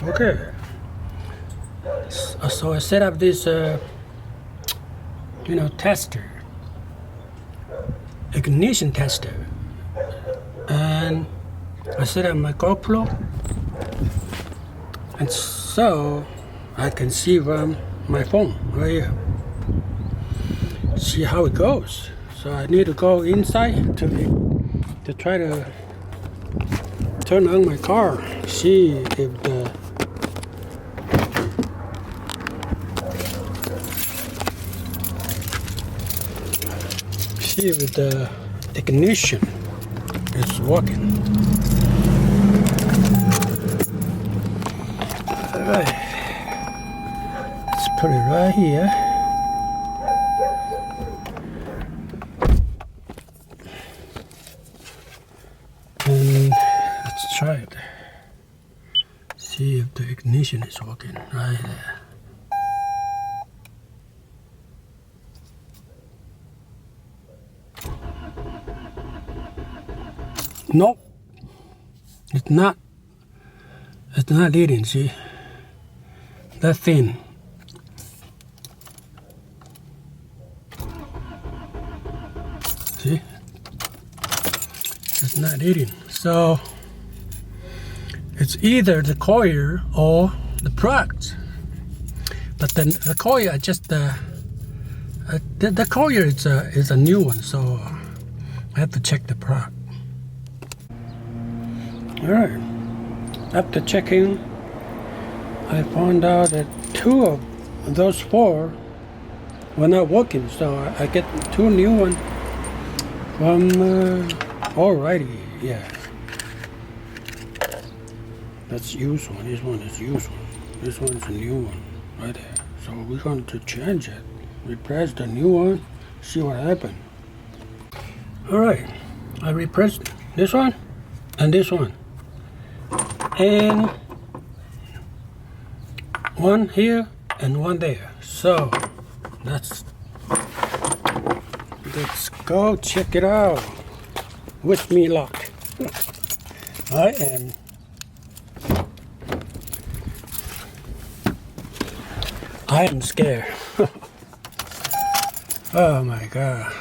Okay. So I set up this, tester, ignition tester, and I set up my GoPro, and so I can see from my phone right here. See how it goes. So I need to go inside to try to turn on my car. See if the ignition is working. Alright, let's put it right here. And let's try it. See if the ignition is working right there. Nope, it's not leading, see? That thin. See? It's not leading. So it's either the coil or the plugs. But then the coil, the coil is a new one, so I have to check the plug. Alright, after checking, I found out that 2 of those 4 were not working, so I get 2 new ones from alrighty, yeah. That's used one, this one is used one, this one is a new one, right there. So we're going to change it, repress the new one, see what happened. Alright, I repressed this one and this one. And one here and one there. So let's go check it out. Wish me luck. I am scared. Oh my God.